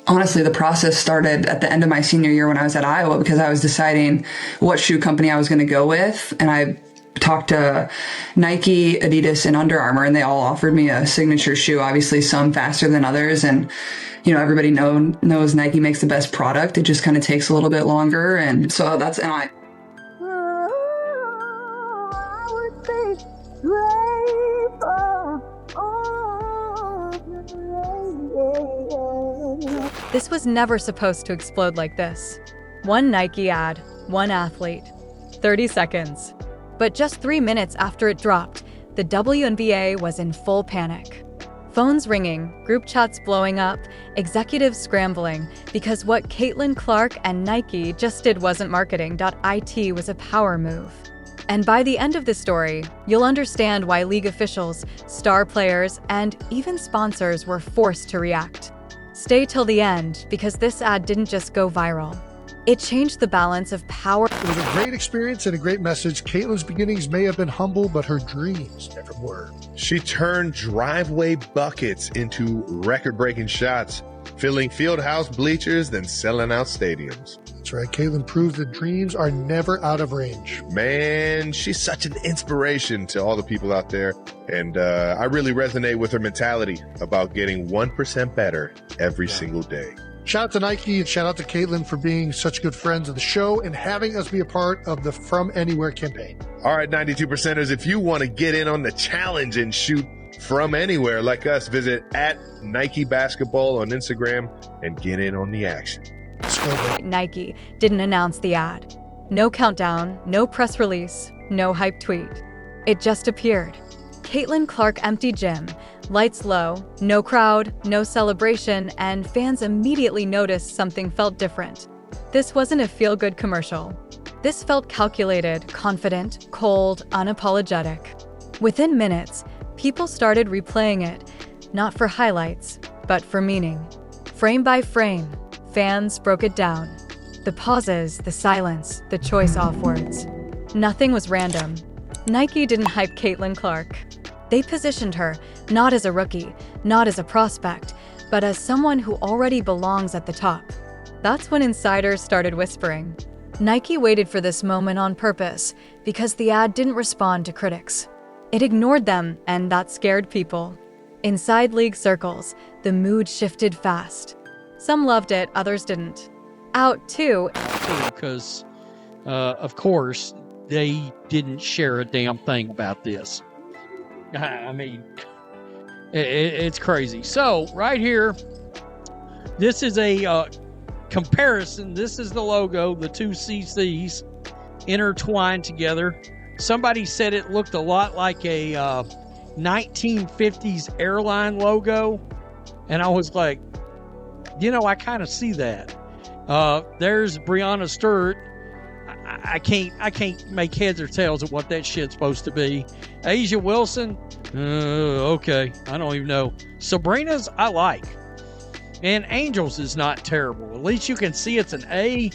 Honestly, the process started at the end of my senior year when I was at Iowa, because I was deciding what shoe company I was going to go with. And I talked to Nike, Adidas, and Under Armour, and they all offered me a signature shoe, obviously some faster than others. And, everybody knows Nike makes the best product. It just kind of takes a little bit longer. And so This was never supposed to explode like this. One Nike ad, one athlete, 30 seconds. But just 3 minutes after it dropped, the WNBA was in full panic. Phones ringing, group chats blowing up, executives scrambling, because what Caitlin Clark and Nike just did wasn't marketing. It was a power move. And by the end of the story, you'll understand why league officials, star players, and even sponsors were forced to react. Stay till the end, because this ad didn't just go viral. It changed the balance of power. It was a great experience and a great message. Caitlin's beginnings may have been humble, but her dreams never were. She turned driveway buckets into record-breaking shots, filling fieldhouse bleachers, then selling out stadiums. That's right. Caitlin proved that dreams are never out of range. Man, she's such an inspiration to all the people out there. And I really resonate with her mentality about getting 1% better every single day. Shout out to Nike and shout out to Caitlin for being such good friends of the show and having us be a part of the From Anywhere campaign. All right, 92%ers, if you want to get in on the challenge and shoot from anywhere like us, visit @Nike Basketball on Instagram and get in on the action. Nike didn't announce the ad. No countdown, no press release, no hype tweet. It just appeared. Caitlin Clark empty gym, lights low, no crowd, no celebration, and fans immediately noticed something felt different. This wasn't a feel-good commercial. This felt calculated, confident, cold, unapologetic. Within minutes, people started replaying it, not for highlights, but for meaning. Frame by frame, fans broke it down. The pauses, the silence, the choice off words. Nothing was random. Nike didn't hype Caitlin Clark. They positioned her not as a rookie, not as a prospect, but as someone who already belongs at the top. That's when insiders started whispering. Nike waited for this moment on purpose because the ad didn't respond to critics. It ignored them, and that scared people. Inside league circles, the mood shifted fast. Some loved it, others didn't. Out, too. Because, of course, they didn't share a damn thing about this. I mean, it's crazy. So, right here, this is a comparison. This is the logo, the two CCs intertwined together. Somebody said it looked a lot like a 1950s airline logo. And I was like, I kind of see that. There's Breonna Stewart. I can't make heads or tails of what that shit's supposed to be. Asia Wilson, okay, I don't even know. Sabrina's I like, and Angels is not terrible. At least you can see it's an A.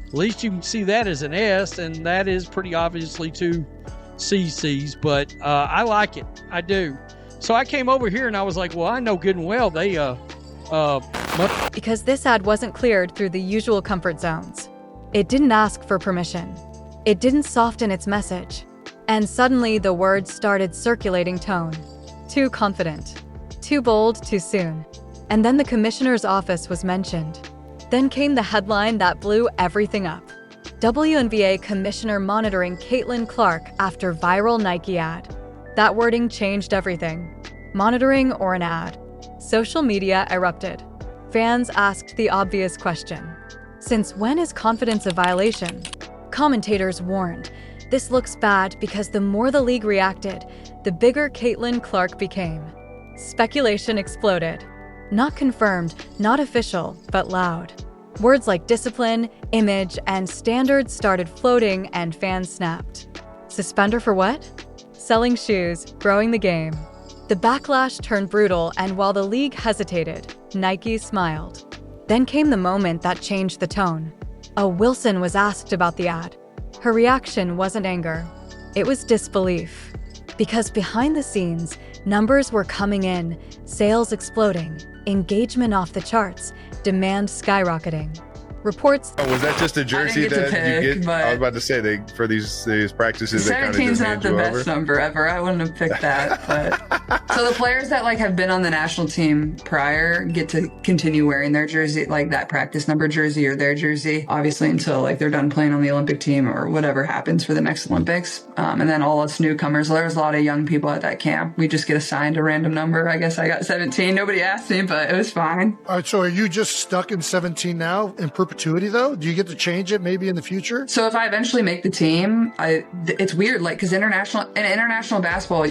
At least you can see that as an S, and that is pretty obviously two CCs. But I like it, I do. So I came over here and I was like, well, I know good and well they because this ad wasn't cleared through the usual comfort zones. It didn't ask for permission. It didn't soften its message. And suddenly the words started circulating tone. Too confident. Too bold, too soon. And then the commissioner's office was mentioned. Then came the headline that blew everything up. WNBA Commissioner monitoring Caitlin Clark after viral Nike ad. That wording changed everything. Monitoring or an ad? Social media erupted. Fans asked the obvious question. Since when is confidence a violation? Commentators warned, this looks bad because the more the league reacted, the bigger Caitlin Clark became. Speculation exploded. Not confirmed, not official, but loud. Words like discipline, image, and standards started floating and fans snapped. Suspend her for what? Selling shoes, growing the game. The backlash turned brutal, and while the league hesitated, Nike smiled. Then came the moment that changed the tone. Wilson was asked about the ad. Her reaction wasn't anger. It was disbelief. Because behind the scenes, Numbers were coming in, sales exploding, engagement off the charts, demand skyrocketing. Reports. Oh, was that just a jersey get to that pick, you get? but I was about to say for these practices, they kind of 17's just not hand the you best over. number ever. I wouldn't have picked that. But so the players that like have been on the national team prior get to continue wearing their jersey, like that practice number jersey or their jersey, obviously until like they're done playing on the Olympic team or whatever happens for the next Olympics. And then all us newcomers, there was a lot of young people at that camp. We just get assigned a random number. I guess I got 17. Nobody asked me, but it was fine. All right, so are you just stuck in 17 now in perpetuity, though? Do you get to change it maybe in the future? So if I eventually make the team, it's weird, like, because international basketball, I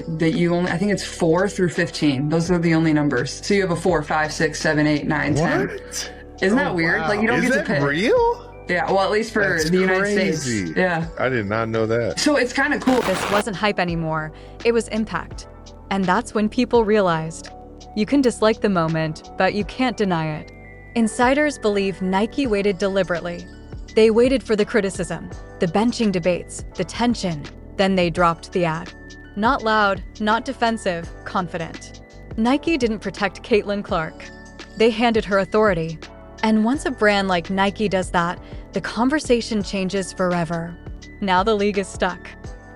think it's 4 through 15. Those are the only numbers. So you have a 4, 5, 6, 7, 8, 9, 10. What? Isn't that weird? wow. Like, you don't Is get that to pick. real? Yeah, well, at least for That's the United crazy. States. Yeah. I did not know that. So it's kind of cool. This wasn't hype anymore, it was impact. And that's when people realized you can dislike the moment, but you can't deny it. Insiders believe Nike waited deliberately. They waited for the criticism, the benching debates, the tension, then they dropped the ad. Not loud, not defensive, confident. Nike didn't protect Caitlin Clark. They handed her authority. And once a brand like Nike does that, the conversation changes forever. Now the league is stuck.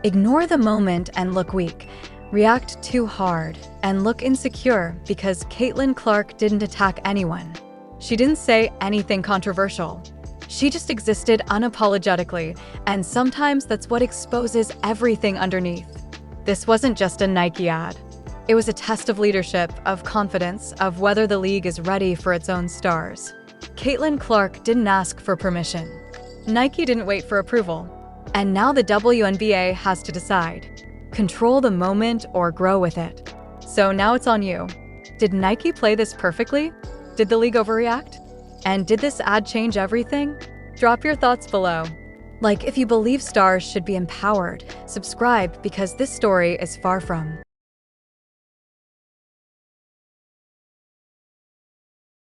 Ignore the moment and look weak. React too hard and look insecure because Caitlin Clark didn't attack anyone. She didn't say anything controversial. She just existed unapologetically, and sometimes that's what exposes everything underneath. This wasn't just a Nike ad. It was a test of leadership, of confidence, of whether the league is ready for its own stars. Caitlin Clark didn't ask for permission. Nike didn't wait for approval. And now the WNBA has to decide. Control the moment or grow with it. So now it's on you. Did Nike play this perfectly? Did the league overreact? And did this ad change everything? Drop your thoughts below. Like, if you believe stars should be empowered, subscribe because this story is far from.